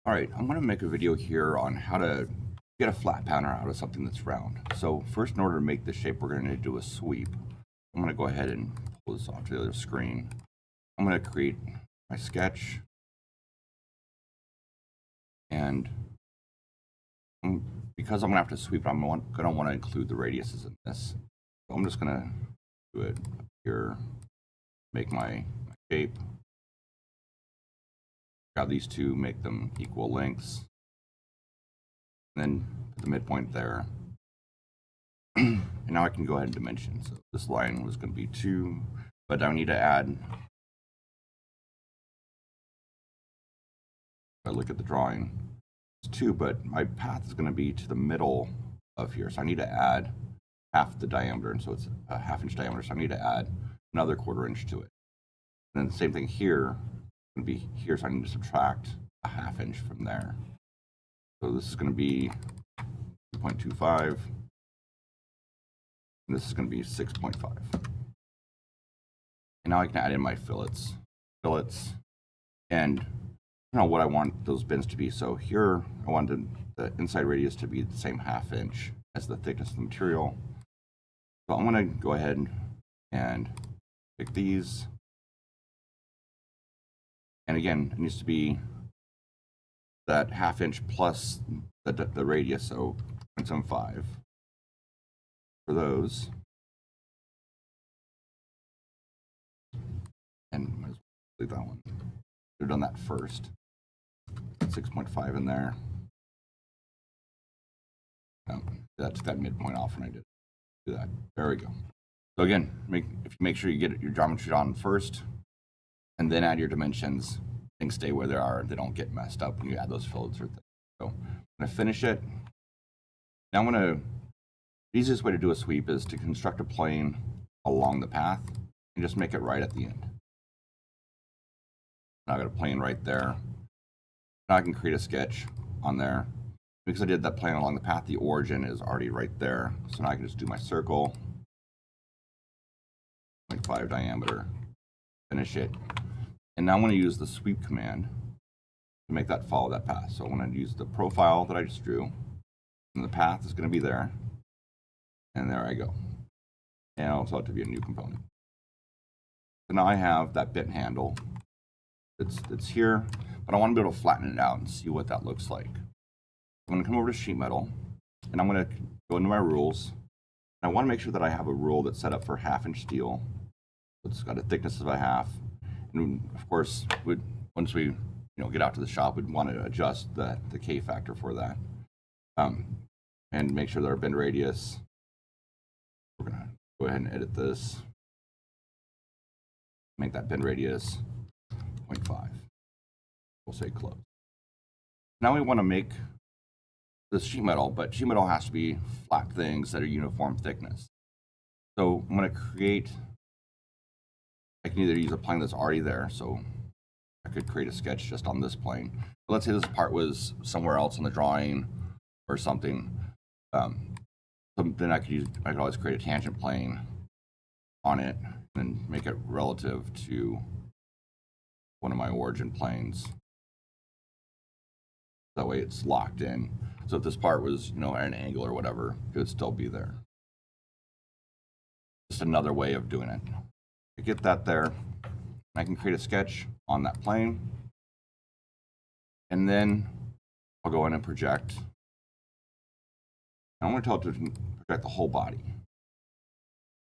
All right, I'm going to make a video here on how to get a flat pattern out of something that's round. So first, in order to make this shape, we're going to do a sweep. I'm going to go ahead and pull this off to the other screen. I'm going to create my sketch. And because I'm going to have to sweep, I'm going to want to include the radiuses in this. So I'm just going to do it up here, make my shape. Grab these two, make them equal lengths. And then put the midpoint there. And now I can go ahead and dimension. So this line was going to be 2, but I need to add, if I look at the drawing, it's 2, but my path is going to be to the middle of here. So I need to add half the diameter, and so it's a 1/2 inch diameter, so I need to add another 1/4 inch to it. And then the same thing here, it's going to be here, so I need to subtract a 1/2 inch from there. So this is going to be 2.25. And this is going to be 6.5. And now I can add in my fillets. And I don't know what I want those bins to be. So here I wanted the inside radius to be the same 1/2 inch as the thickness of the material. So I'm going to go ahead and pick these. And again, it needs to be that 1/2 inch plus the radius, so 0.75 for those. And might as well leave that one. Should have done that first. 6.5 in there. That took that midpoint off when I did do that. There we go. So again, make sure you get your geometry on first, and then add your dimensions. Things stay where they are; they don't get messed up when you add those fillets or things. So I'm going to finish it. Now the easiest way to do a sweep is to construct a plane along the path and just make it right at the end. Now I got a plane right there. Now I can create a sketch on there. Because I did that plane along the path, the origin is already right there. So now I can just do my circle, 0.5 diameter, finish it. And now I'm going to use the sweep command to make that follow that path. So I'm going to use the profile that I just drew, and the path is going to be there. And there I go. And I'll tell it to be a new component. So now I have that bit handle. It's here, but I want to be able to flatten it out and see what that looks like. I'm going to come over to sheet metal, and I'm going to go into my rules. And I want to make sure that I have a rule that's set up for 1/2 inch steel. It's got a thickness of a 1/2. And of course, once we get out to the shop, we'd want to adjust the K factor for that, and make sure that our bend radius. We're going to go ahead and edit this. Make that bend radius 0.5. We'll say close. Now we want to make this sheet metal, but sheet metal has to be flat things that are uniform thickness. So I'm going to create, I can either use a plane that's already there, so I could create a sketch just on this plane. But let's say this part was somewhere else in the drawing or something. So then I could always create a tangent plane on it and make it relative to one of my origin planes. That way it's locked in. So if this part was, at an angle or whatever, it would still be there. Just another way of doing it. I get that there. I can create a sketch on that plane. And then I'll go in and project. And I'm going to tell it to project the whole body. I'm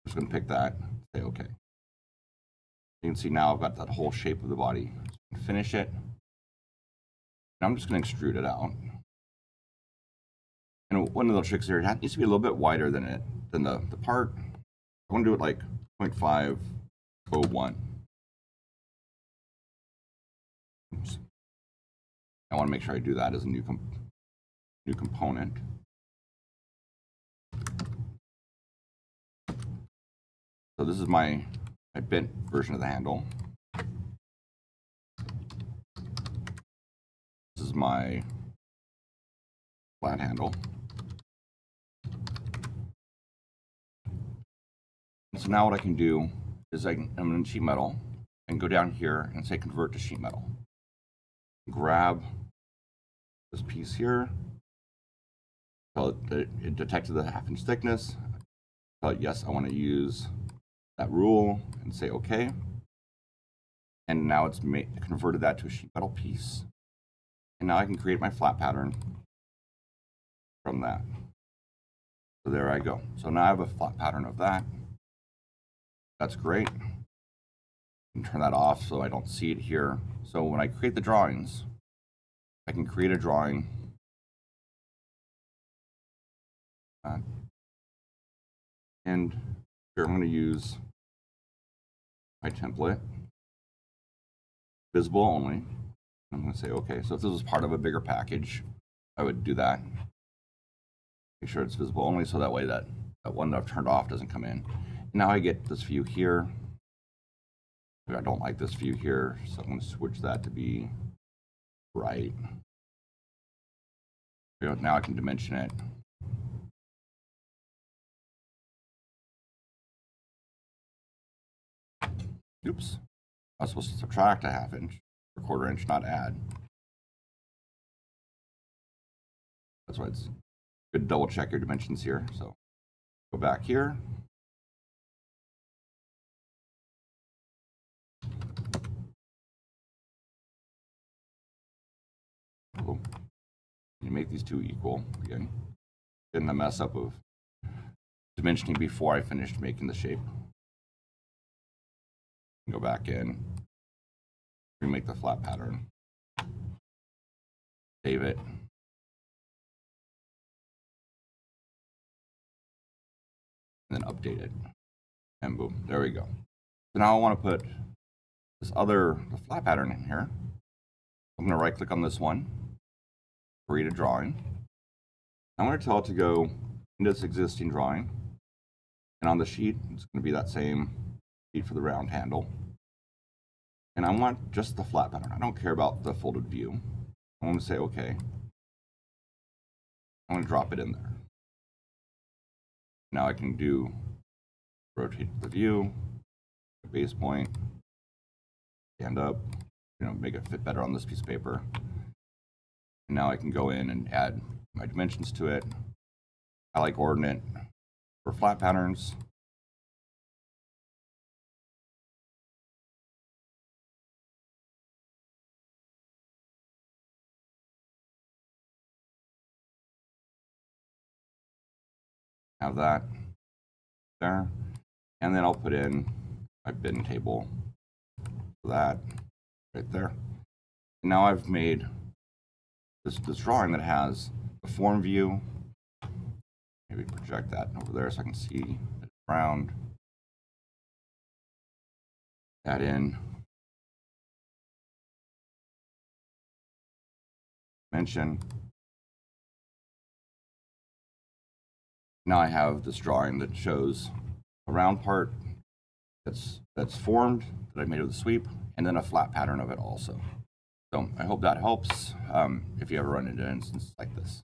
just going to pick that, say OK. You can see now I've got that whole shape of the body. Finish it. And I'm just going to extrude it out. And one of the tricks here, it needs to be a little bit wider than the part. I want to do it like 0.501. Oops. I want to make sure I do that as a new component. So this is my bent version of the handle. This is my flat handle. So now what I can do is I'm in sheet metal and go down here and say convert to sheet metal. Grab this piece here. Tell it that it detected the 1/2 inch thickness. Tell it, yes, I want to use that rule, and say OK. And now it's converted that to a sheet metal piece. And now I can create my flat pattern from that. So there I go. So now I have a flat pattern of that. That's great. And turn that off so I don't see it here. So when I create the drawings, I can create a drawing. And here I'm going to use my template, visible only. I'm going to say OK. So if this was part of a bigger package, I would do that. Make sure it's visible only, so that way that one that I've turned off doesn't come in. Now I get this view here. I don't like this view here, so I'm going to switch that to be right. Now I can dimension it. Oops. I was supposed to subtract a 1/2 inch, or 1/4 inch, not add. That's why it's good to double check your dimensions here. So go back here. Cool. You make these two equal again. Getting the mess up of dimensioning before I finished making the shape. Go back in, remake the flat pattern, save it, and then update it, and boom, there we go. So now I want to put this the flat pattern in here. I'm going to right click on this one, create a drawing. I'm going to tell it to go into this existing drawing, and on the sheet it's going to be that same sheet for the round handle. And I want just the flat pattern. I don't care about the folded view. I want to say OK. I'm going to drop it in there. Now I can rotate the view, base point, stand up, make it fit better on this piece of paper. And now I can go in and add my dimensions to it. I like Ordinate for flat patterns. Have that there. And then I'll put in my bin table for that right there. And now I've made this drawing that has a form view. Maybe project that over there so I can see it round. Add in dimension. Now I have this drawing that shows a round part that's formed, that I made with a sweep, and then a flat pattern of it also. So I hope that helps if you ever run into an instance like this.